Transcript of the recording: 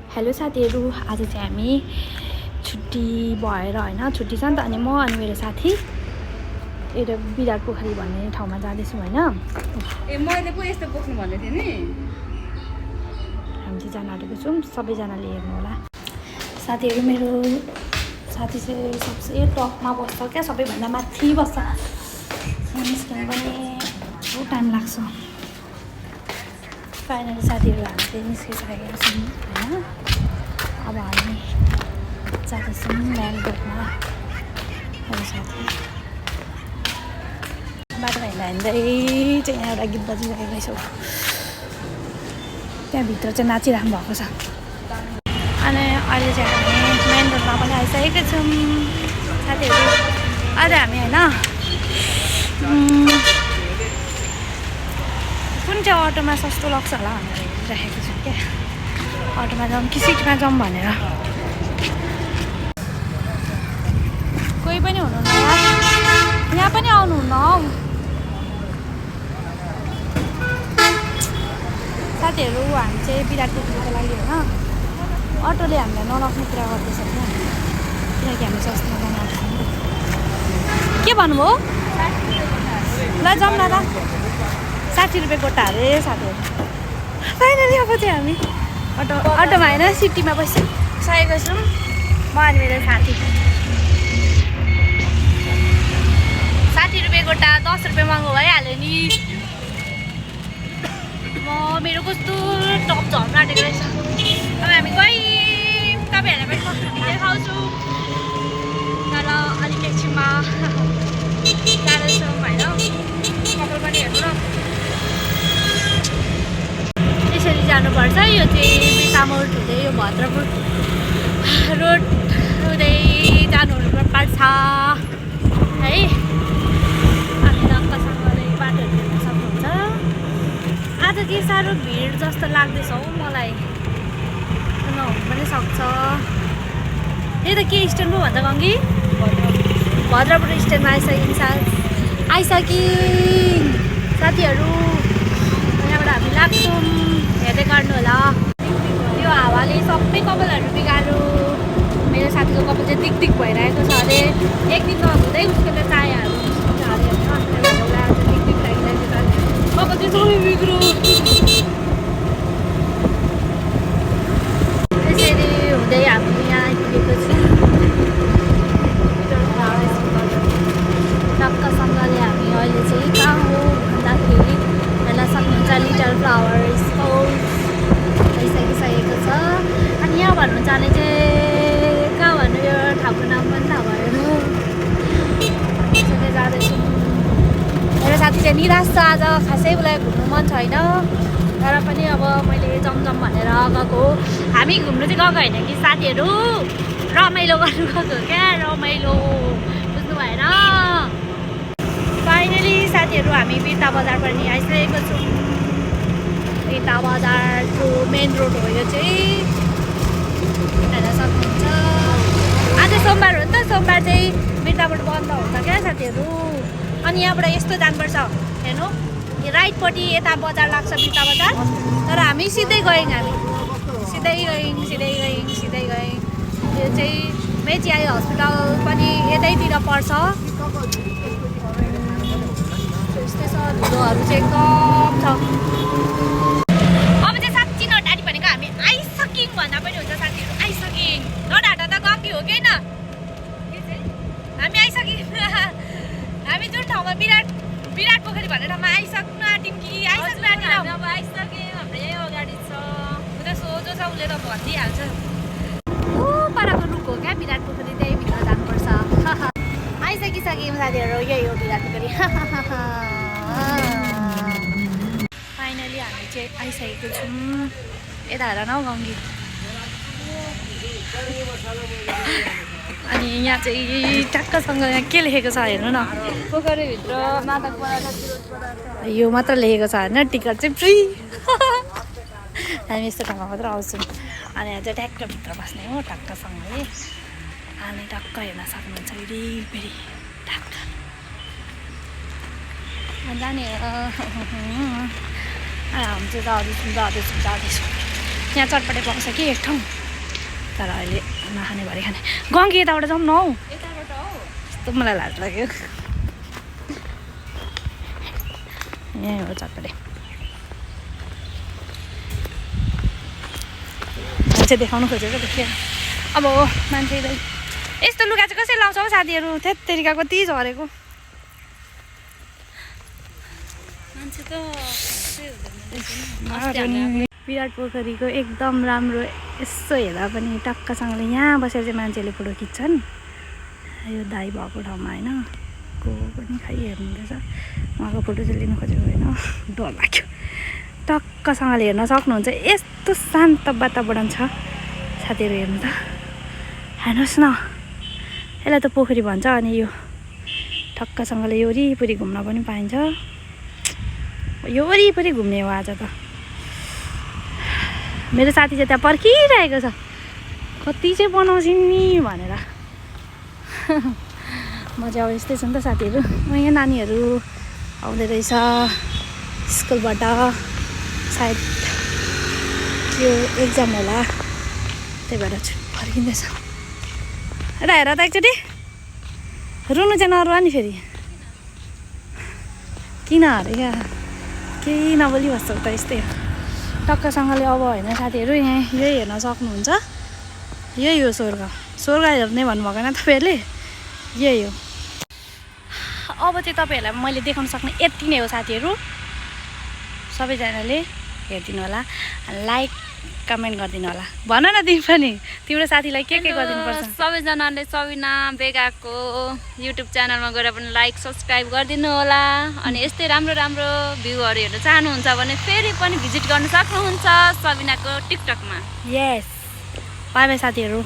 Hello साथीहरू, आज चाहिँ हामी छुट्टी भएर होइन छुट्टी छ नि त, अनि म अनि मेरो साथी एउटा विराट पोखरी भन्ने ठाउँमा जाँदैछौँ होइन। मैले पो यस्तो बोक्नु भन्दै थिएँ नि। हामी चाहिँ जान आँटेको छौँ, सबैजनाले हेर्नु होला। साथीहरू, मेरो साथी चाहिँ सबसे टपमा बस्छ क्या, सबैभन्दा माथि बस्छ। निस्किनु पनि बहुत टाइम लाग्छ। फाइनली साथीहरू हामी चाहिँ निस्किसकेका छौँ होइन। अब हामी जाँदैछौँ मेन रोडमा। मेरो साथी बाटोमा हिँड्दै चाहिँ यहाँ एउटा गीत बजिरहेको छौँ। त्यहाँभित्र चाहिँ नाचिराख्नु भएको छ। अनि अहिले चाहिँ हामी मेन रोडमा पनि आइसकेका छौँ साथीहरू। आज हामी होइन कुन चाहिँ अटोमा सस्तो लाग्छ होला भनेर हेरिराखेको छु क्या। अटोमा जाउँ कि सिटमा जाउँ भनेर। कोही पनि हुनुहुन्न, यहाँ पनि आउनुहुन्न हौ साथीहरू। हामी चाहिँ विराट पोखरीको लागि होइन अटोले हामीलाई नराख्ने कुरा गर्दैछ क्या, किनकि हामी सस्तोमा जान आएको छौँ। के भन्नुभयो? ल जाउँ न त, 60 रुपियाँ गोटा अरे साथीहरू। फाइनली अब चाहिँ हामी अटोमा होइन सिटीमा बसिसकेको छौँ, म अनि मेरो साथी। 60 रुपियाँ गोटा, 10 रुपियाँ महँगो भइहाल्यो नि। मेरो कस्तो टप झर्न आँटेको रहेछ। अब हामी गयौँ, तपाईँहरूलाई पनि म देखाउँछु, तर अलिक एकछिनमा जाँदैछौँ होइन। कपाल पनि हेर्नु न, यसरी जानुपर्छ। यो चाहिँ बिर्तामोड हुँदै यो भद्रपुर रोड हुँदै जानुपर्छ है। अनि नक्कसँगले बाटोहरू हेर्न सक्नुहुन्छ। आज के साह्रो भिड जस्तो लाग्दैछ हौ मलाई, नहुनु पनि सक्छ। त्यही त के स्ट्यान्ड पो भन्छ गङ्गी? भद्रपुर स्ट्यान्डमा आइसक्यौँ साथीहरू। यहाँबाट हामी लाग्छौँ, हेर्दै गर्नु होला। यो हावाले सबै कपालहरू बिगारो। मेरो साथीको कपाल चाहिँ दिक भइरहेको छ अरे। एक दिन नहुँदै उसको त चायाहरू निस्किन्छ अरे होइन। दिक लागिरहेको छ, कपाल चाहिँ सबै बिग्रो। त्यसरी हुँदै हामी यहाँ आइपुगेको छौँ। टक्कसँगले हामी अहिले चाहिँ कहाँ हो भन्दाखेरि हेर्न सक्नुहुन्छ लिटल फ्लावर स्काउट आइसकिसकेको छ। अनि यहाँ भन्नु जाने चाहिँ कहाँ भन्नु, यो ठाउँको नाम पनि थाहा भएन। त्यसरी जाँदैछौँ। मेरो साथी चाहिँ निराश छ, आज खासै उसलाई घुम्नु मन छैन, तर पनि अब मैले जमजम भनेर गएको। हामी घुम्नु चाहिँ गएको होइन कि साथीहरू, रमाइलो गर्नु गएको क्या, रमाइलो, बुझ्नु भएन। फाइनली साथीहरू हामी बिर्ता बजार पनि आइसकेको छौँ। बिर्ता बजारको मेन रोड हो यो चाहिँ, हेर्न सक्नुहुन्छ। आज सोमबार हो नि त, सोमबार चाहिँ बिर्ताबाट बन्द हुन्छ क्या साथीहरू। अनि यहाँबाट यस्तो जानुपर्छ हेर्नु, राइटपट्टि यता बजार लाग्छ बिर्ता बजार, तर हामी सिधै गयौँ। हामी सिधै गयौँ। यो चाहिँ मेची आई हस्पिटल पनि यतैतिर पर्छ। यस्तै छ, धुलोहरू चाहिँ एकदम छ। अब चाहिँ साँच्ची नडाडी भनेको हामी आइसक्यौँ भन्दा पनि हुन्छ साथीहरू, आइसक्यौँ। नडाटा त गएको हो कि होइन, हामी आइसक्यौँ। हामी जुन ठाउँमा विराट पोखरी भन्ने ठाउँमा आइसक्नु आँट्यौँ कि आइसक्नु आँट्यौँ। अब आइसक्यौँ, हाम्रो यहीँ अगाडि छ। उता सोझो छ, उसले त भनिदिइहाल्छ। ऊ परको रुख हो क्या विराट पोखरी, त्यही भित्र जानुपर्छ। आइसकिसक्यौँ साथीहरू, यही हो विराट पोखरी। फाइनली हामी चाहिँ आइसकेको छौँ। यता हेर न हौ गङ्गी। अनि यहाँ चाहिँ टक्कसँग यहाँ के लेखेको छ हेर्नु न, पोखरीभित्र माताको पराठा, यो मात्र लेखेको छ होइन, टिकट चाहिँ फ्री। हामी यस्तो ठाउँमा मात्र आउँछौँ। अनि यहाँ चाहिँ ट्याक्कभित्र बस्ने हो टक्कसँगले। अनि टक्क हेर्न सक्नुहुन्छ फेरि टक्क जाने। हामी चाहिँ जाँदैछौँ। यहाँ चटपटे पाउँछ कि एक ठाउँ, तर अहिले नखाने भरे खाने गङ्गी यताबाट जाउँ न हौ यताबाट हौ यस्तो मलाई लाज लाग्यो यहीँ हो चटपटे मान्छे देखाउनु खोजेको देखियो अब मान्छे यस्तो लुगा चाहिँ कसरी लाउँछ हौ साथीहरू त्यत्तेरिका कति झरेको मान्छे त विराट पोखरीको एकदम राम्रो यसो हेर्दा पनि टक्कसँगले यहाँ बसेर चाहिँ मान्छेले फोटो खिच्छन् यो दाइ भएको ठाउँमा होइन को पनि खै हेर्नुहुँदैछ उहाँको फोटो चाहिँ लिनु खोजेको होइन डर लाग्यो टक्कसँगले हेर्न सक्नुहुन्छ यस्तो शान्त वातावरण छ साथीहरू हेर्नु त हेर्नुहोस् न यसलाई त पोखरी भन्छ अनि यो ठक्कसँगले यो वरिपरि घुम्न पनि पाइन्छ यो वरिपरि घुम्ने हो आज त मेरो साथी चाहिँ त्यहाँ पर्खिरहेको छ कति चाहिँ बनाउँछिन् नि भनेर म चाहिँ अब यस्तै छु नि त साथीहरू यहाँ नानीहरू आउँदै रहेछ स्कुलबाट सायद त्यो एक्जाम होला त्यही भएर फर्किँदैछ र हेर त एकचोटि रुनु चाहिँ नरुवा नि फेरि किन अरे क्या केही नबोली बस्छ त यस्तै हो टक्कसँगले अब होइन साथीहरू यहाँ यही हेर्न सक्नुहुन्छ यही हो स्वर्ग स्वर्ग हेर्ने भन्नुभएको होइन तपाईँहरूले यही हो अब चाहिँ तपाईँहरूलाई मैले देखाउन सक्ने यति नै हो साथीहरू सबैजनाले हेरिदिनु होला लाइक कमेन्ट गरिदिनु होला भन न तिमी पनि तिम्रो साथीलाई के गरिदिनुपर्छ सबैजनाले सबिना बेगाको युट्युब च्यानलमा गएर पनि लाइक सब्सक्राइब गरिदिनु होला अनि यस्तै राम्रो राम्रो भ्यूहरू हेर्न चाहनुहुन्छ भने फेरि पनि भिजिट गर्न सक्नुहुन्छ सबिनाको टिकटकमा यस बाई बाई साथीहरू